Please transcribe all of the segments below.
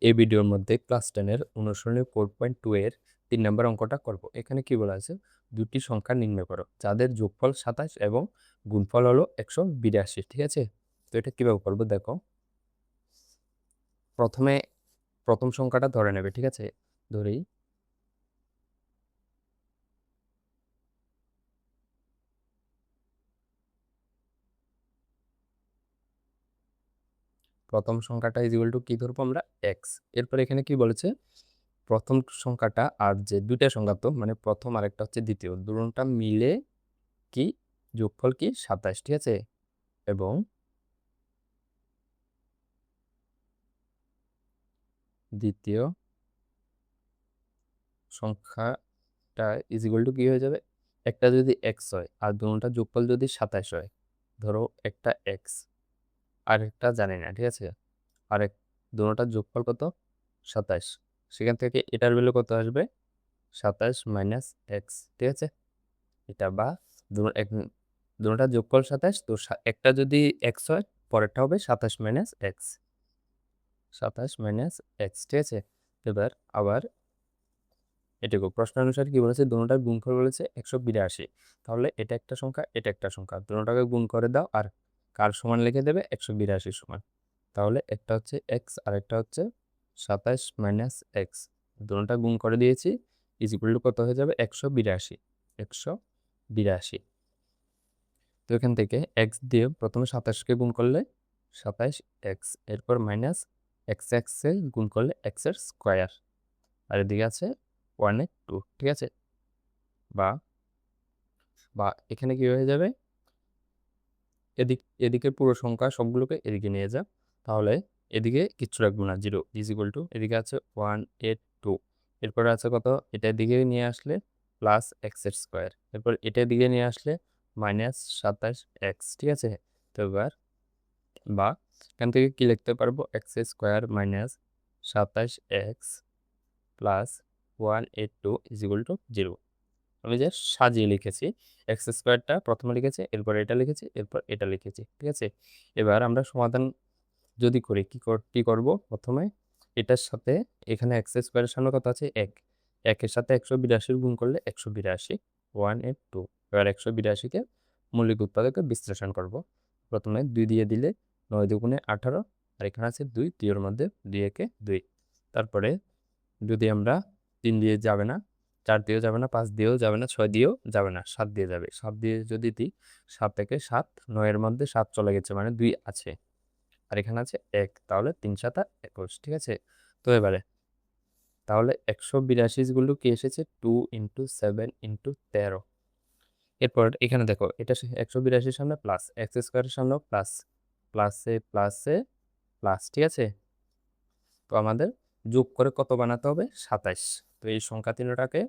এই ভিডিওর মধ্যে ক্লাস 10-এর অনুসরণী 4.2 এর 3 নম্বর অঙ্কটা করব। এখানে কি বলা আছে, দুটি সংখ্যা নির্ণয় করো যাদের যোগফল 27 এবং গুণফল হলো 182। ঠিক আছে, তো এটা কিভাবে করবো দেখো। প্রথমে প্রথম সংখ্যাটা ধরে নেবে। ঠিক আছে, ধরি প্রথম সংখ্যাটা ইজ ইকুয়াল টু কি ধরবো আমরা, এক্স। এরপর এখানে কি বলেছে, প্রথম সংখ্যাটা আর যে দুইটা সংখ্যা, তো মানে প্রথম আরেকটা হচ্ছে দ্বিতীয়, দুটোটা মিলে কি যোগফল কি 27। ঠিক আছে, এবং দ্বিতীয় সংখ্যাটা ইজ ইকুয়াল টু কি হয়ে যাবে, একটা যদি এক্স হয় আর দুটোটা যোগফল যদি 27 হয়, ধরো একটা এক্স আর একটা জানি না। ঠিক আছে, আর দুটোটার যোগফল কত, 27। সেখান থেকে এটার ভ্যালু কত আসবে, 27 মাইনাস এক্স। ঠিক আছে, এটা বা দুটোটার যোগফল 27, তো একটা যদি এক্স হয় পরেরটা হবে 27 মাইনাস এক্স, 27 মাইনাস এক্স। ঠিক আছে, এবার আবার এটুকু প্রশ্ন অনুসারে কি বলেছে, দুটোটার গুণফল বলেছে 182। তাহলে এটা একটা সংখ্যা, এটা একটা সংখ্যা, দুটোটাকে গুণ করে দাও আর কার সমান লিখে দেবে, 182 সমান। তাহলে একটা হচ্ছে এক্স আর একটা হচ্ছে 27 মাইনাস এক্স, দুটোটা গুণ করে দিয়েছি, ইজ ইকুয়াল টু কত হয়ে যাবে, 182। 182। তো এখান থেকে এক্স দিয়ে প্রথমে 27কে গুণ করলে 27 এক্স, এরপর মাইনাস এক্স এক্সে গুণ করলে এক্স এর স্কোয়ার, আর এদিকে আছে 182। ঠিক আছে, বা বা এখানে কি হয়ে যাবে, এদিকে পুরো সংখ্যা সবগুলোকে এদিকে নিয়ে যা, তাহলে এদিকে কিচ্ছু রাখবো না, 0 ইজ ইকুয়াল টু এদিকে আছে 182। এরপরে আছে কত, এটা এদিকে নিয়ে আসলে প্লাস এক্স এর স্কোয়ার, এরপর এটা এদিকে নিয়ে আসলে মাইনাস 27 এক্স। ঠিক আছে, তো এবার বা এখান থেকে কি লিখতে পারবো, x square minus 27 x plus 182 is equal to 0। আমি যে সাজিয়ে লিখেছি, এক্স স্কোয়ারটা প্রথমে লিখেছি, এরপর এটা লিখেছি, এরপর এটা লিখেছি। ঠিক আছে, এবার আমরা সমাধান যদি করি কি করব, প্রথমে এটার সাথে এখানে এক্স স্কোয়ারের সামনে কত আছে, এক, একের সাথে 182 গুণ করলে 182, 182। এবার 182কে মৌলিক উৎপাদকে বিশ্লেষণ করব। প্রথমে 2 দিয়ে দিলে 9 দুগুণে 18, আর এখানে আছে 2, 2 এর মধ্যে 2 একে 2। তারপরে যদি আমরা 3 দিয়ে যাবে না, 4 দিয়েও যাবে না, 5 দিয়েও যাবে না, 6 দিয়েও যাবে না, 7 দিয়ে যাবে। 7 দিয়ে যদি দিই, 7 থেকে 7, 9 এর মধ্যে 7 চলে গেছে, মানে 2 আছে, আর এখানে আছে 1, তাহলে 3 7 21। ঠিক আছে, তো এবারে তাহলে 182 গুলো কি এসেছে, 2 ইন্টু 7 ইন্টু 13। এরপর এখানে দেখো, এটা 182 সামনে প্লাস, এক্স স্কোয়ারের সামনেও প্লাস, প্লাসে প্লাসে প্লাস। ঠিক আছে, তো আমাদের যোগ করে কত বানাতে হবে, 27। তো এই সংখ্যা তিনটাকে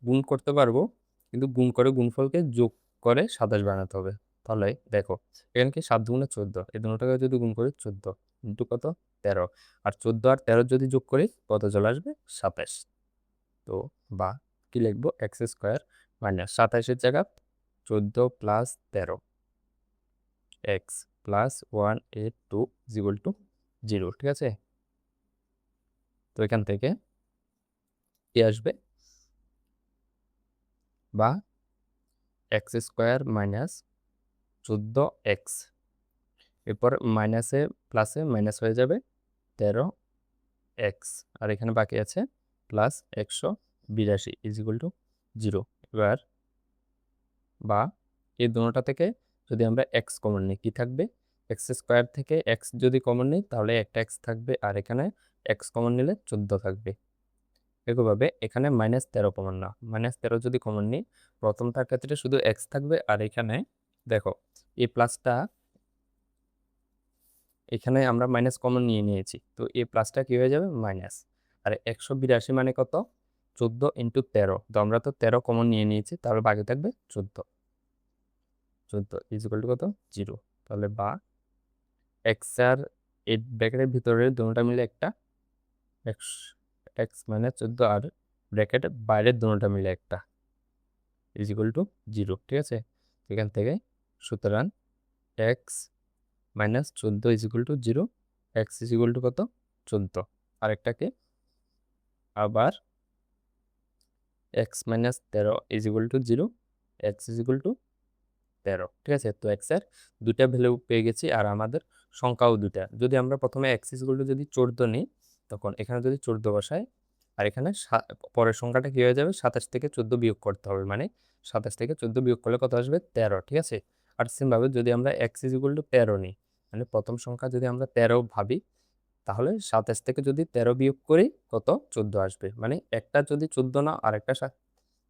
গুণ করতে পারবো, কিন্তু গুণ করে গুণফলকে যোগ করে 27 বানাতে হবে। তাহলে দেখো, এখানে কি 7 দুগুণে 14, এই দুটোটাকে যদি গুণ করি 14 ইন্টু কত, 13, আর 14 আর 13 যদি যোগ করি কত চলে আসবে, 27। তো বা কি লিখবো, এক্স স্কোয়ার মাইনাস 27-এর জায়গা 14 plus 13 x plus 182 is equal to 0। ঠিক আছে, তো এখান থেকে কি আসবে, বা এক্স স্কোয়ার মাইনাস 14 এক্স, এরপর মাইনাসে প্লাসে মাইনাস হয়ে যাবে 13 এক্স, আর এখানে বাকি আছে প্লাস 182 ইজ ইকুয়াল টু 0। এবার বা এই দুটোটা থেকে যদি আমরা এক্স কমন নিই, কি থাকবে, এক্স স্কোয়ার থেকে এক্স যদি কমন নিই তাহলে একটা এক্স থাকবে, আর এখানে এক্স কমন নিলে 14 থাকবে। একইভাবে এখানে -13 কমন না, -13 যদি কমন নিই, প্রথমটার ক্ষেত্রে শুধু এক্স থাকবে, আর এখানে দেখো এই প্লাসটা, এখানে আমরা মাইনাস কমন নিয়ে নিয়েছি, তো এই প্লাসটা কি হয়ে যাবে, মাইনাস। আর 182 মানে কত, 14 ইন্টু 13, তো আমরা তো 13 কমন নিয়ে নিয়েছি, তাহলে বাকি থাকবে 14, 14 ইজ ইকুয়াল টু কত, 0। তাহলে বা এক্স আর এই ব্র্যাকেটের ভিতরে দুটোটা মিলে একটা এক্স, এক্স মানে 14, আর ব্র্যাকেটের বাইরের দুটোটা মিলে একটা ইজ ইকুয়াল টু 0। ঠিক আছে, এখান থেকে সুতরাং x minus 14 is equal to 0, x is equal to কত, 14। আরেকটাকে আবার x minus 13 is equal to 0, x is equal to 13। ঠিক আছে, তো এক্স এর দুটা ভ্যালু পেয়ে গেছি আর আমাদের সংখ্যাও দুটা। যদি আমরা প্রথমে এক্স ইজ ইকুয়াল টু যদি 14 নিই, তখন এখানে যদি 14 বসাই আর এখানে পরের সংখ্যাটা কি হয়ে যাবে, 27 থেকে 14 বিয়োগ করতে হবে, মানে 27 থেকে 14 বিয়োগ করলে কত আসবে, 13। ঠিক আছে, আর সেমভাবে যদি আমরা এক্স ইজ ইকুয়াল টু 13 নিই, মানে প্রথম সংখ্যা যদি আমরা 13 ভাবি, তাহলে 27 থেকে যদি 13 বিয়োগ করি কত, 14 আসবে। মানে একটা যদি 14 না আর একটা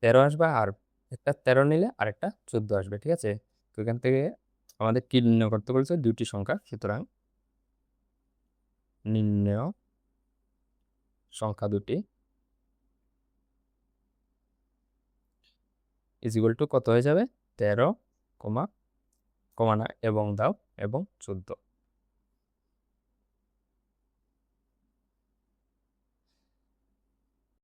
13 আসবে, আর একটা 13 নিলে আর একটা 14 আসবে। ঠিক আছে, তো এখান থেকে আমাদের কি নির্ণয় করতে বলছে, দুইটি সংখ্যা, সুতরাং নির্ণয় সংখ্যা দুটি ইজ ইকুয়াল টু কত হয়ে যাবে, 13, কমা কমা না এবং দাও এবং 14।